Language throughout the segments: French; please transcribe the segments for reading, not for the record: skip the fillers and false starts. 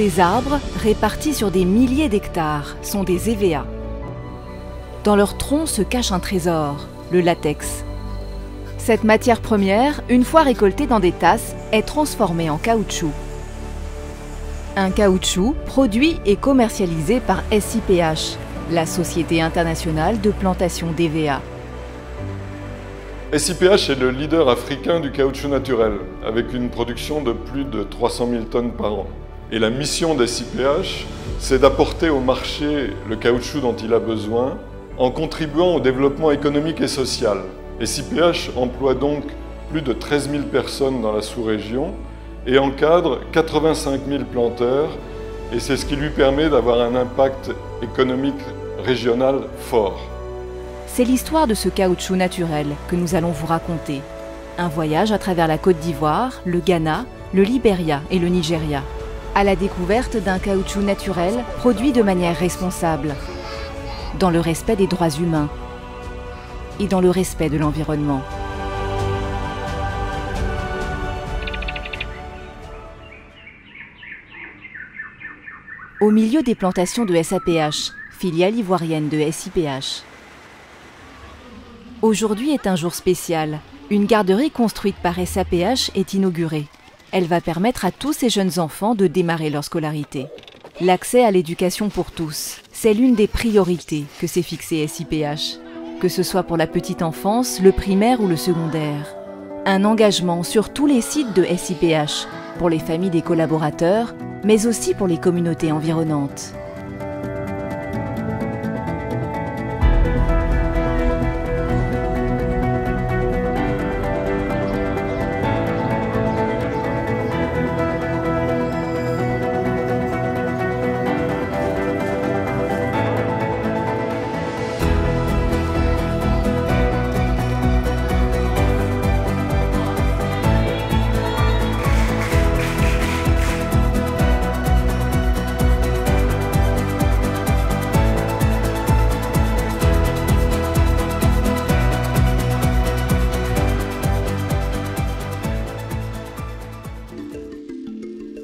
Ces arbres, répartis sur des milliers d'hectares, sont des EVA. Dans leur tronc se cache un trésor, le latex. Cette matière première, une fois récoltée dans des tasses, est transformée en caoutchouc. Un caoutchouc produit et commercialisé par SIPH, la Société internationale de plantation d'EVA. SIPH est le leader africain du caoutchouc naturel, avec une production de plus de 300 000 tonnes par an. Et la mission d'SIPH, c'est d'apporter au marché le caoutchouc dont il a besoin, en contribuant au développement économique et social. SIPH emploie donc plus de 13 000 personnes dans la sous-région et encadre 85 000 planteurs, et c'est ce qui lui permet d'avoir un impact économique régional fort. C'est l'histoire de ce caoutchouc naturel que nous allons vous raconter. Un voyage à travers la Côte d'Ivoire, le Ghana, le Libéria et le Nigeria, à la découverte d'un caoutchouc naturel produit de manière responsable, dans le respect des droits humains et dans le respect de l'environnement. Au milieu des plantations de SAPH, filiale ivoirienne de SIPH. Aujourd'hui est un jour spécial. Une garderie construite par SAPH est inaugurée. Elle va permettre à tous ces jeunes enfants de démarrer leur scolarité. L'accès à l'éducation pour tous, c'est l'une des priorités que s'est fixée SIPH, que ce soit pour la petite enfance, le primaire ou le secondaire. Un engagement sur tous les sites de SIPH, pour les familles des collaborateurs, mais aussi pour les communautés environnantes.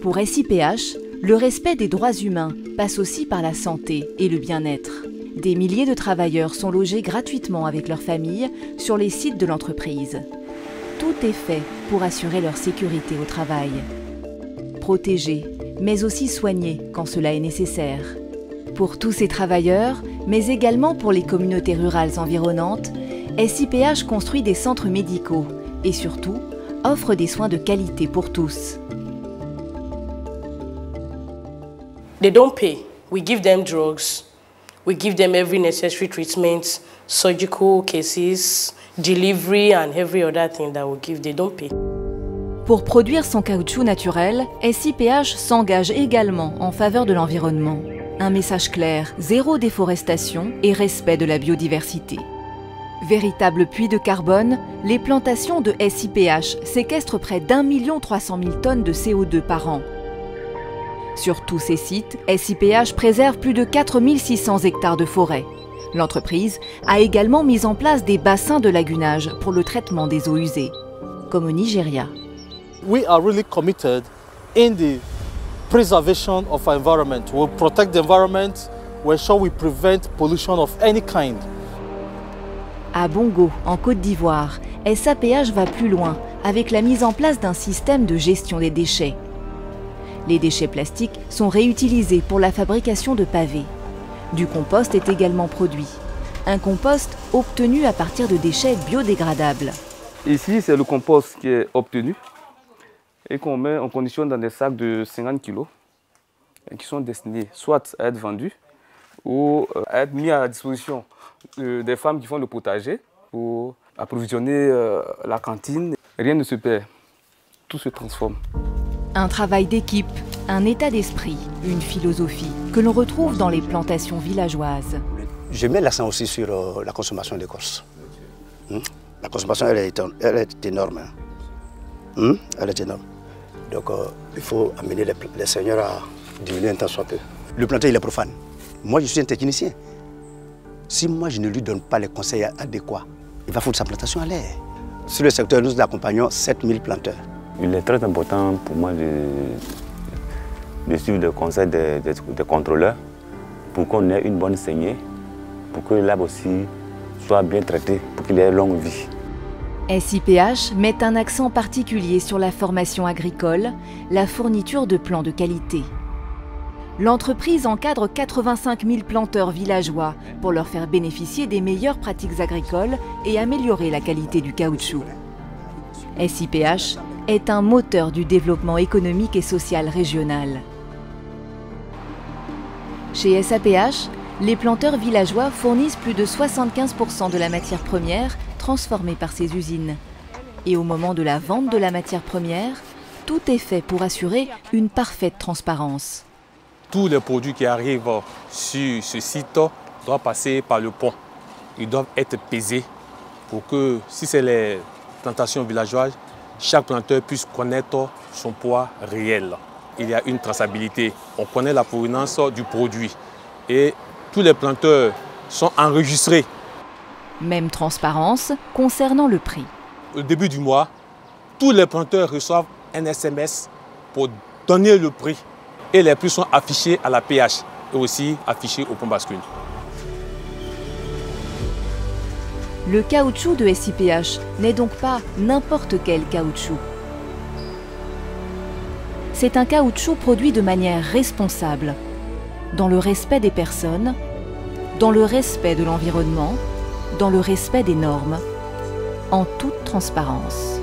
Pour SIPH, le respect des droits humains passe aussi par la santé et le bien-être. Des milliers de travailleurs sont logés gratuitement avec leurs familles sur les sites de l'entreprise. Tout est fait pour assurer leur sécurité au travail. Protéger, mais aussi soigner quand cela est nécessaire. Pour tous ces travailleurs, mais également pour les communautés rurales environnantes, SIPH construit des centres médicaux et surtout offre des soins de qualité pour tous. They don't pay. We give them drugs. We give them every necessary treatment, surgical cases, delivery and every other thing that we give. They don't pay. Pour produire son caoutchouc naturel, SIPH s'engage également en faveur de l'environnement. Un message clair, zéro déforestation et respect de la biodiversité. Véritable puits de carbone, les plantations de SIPH séquestrent près d'1 300 000 tonnes de CO2 par an. Sur tous ces sites, SIPH préserve plus de 4 600 hectares de forêt. L'entreprise a également mis en place des bassins de lagunage pour le traitement des eaux usées, comme au Nigeria. We are really committed in the preservation of our environment. We protect the environment, we ensure we prevent pollution of any kind. À Bongo, en Côte d'Ivoire, SAPH va plus loin avec la mise en place d'un système de gestion des déchets. Les déchets plastiques sont réutilisés pour la fabrication de pavés. Du compost est également produit. Un compost obtenu à partir de déchets biodégradables. Ici, c'est le compost qui est obtenu et qu'on met en condition dans des sacs de 50 kg qui sont destinés soit à être vendus ou à être mis à la disposition des femmes qui font le potager pour approvisionner la cantine. Rien ne se perd, tout se transforme. Un travail d'équipe, un état d'esprit, une philosophie que l'on retrouve dans les plantations villageoises. Je mets l'accent aussi sur la consommation d'écorce. La consommation, elle est énorme. Elle est énorme. Donc il faut amener les seigneurs à diminuer un tant soit peu. Le planteur, il est profane. Moi, je suis un technicien. Si moi, je ne lui donne pas les conseils adéquats, il va foutre sa plantation à l'air. Sur le secteur, nous accompagnons 7 000 planteurs. Il est très important pour moi de suivre le conseil des contrôleurs pour qu'on ait une bonne saignée, pour que l'arbre aussi soit bien traité, pour qu'il ait une longue vie. SIPH met un accent particulier sur la formation agricole, la fourniture de plans de qualité. L'entreprise encadre 85 000 planteurs villageois pour leur faire bénéficier des meilleures pratiques agricoles et améliorer la qualité du caoutchouc. SIPH est un moteur du développement économique et social régional. Chez SAPH, les planteurs villageois fournissent plus de 75% de la matière première transformée par ces usines. Et au moment de la vente de la matière première, tout est fait pour assurer une parfaite transparence. Tous les produits qui arrivent sur ce site doivent passer par le pont. Ils doivent être pesés pour que, si c'est les plantations villageoises, chaque planteur puisse connaître son poids réel. Il y a une traçabilité. On connaît la provenance du produit. Et tous les planteurs sont enregistrés. Même transparence concernant le prix. Au début du mois, tous les planteurs reçoivent un SMS pour donner le prix. Et les prix sont affichés à la PH et aussi affichés au pont bascule. Le caoutchouc de SIPH n'est donc pas n'importe quel caoutchouc. C'est un caoutchouc produit de manière responsable, dans le respect des personnes, dans le respect de l'environnement, dans le respect des normes, en toute transparence.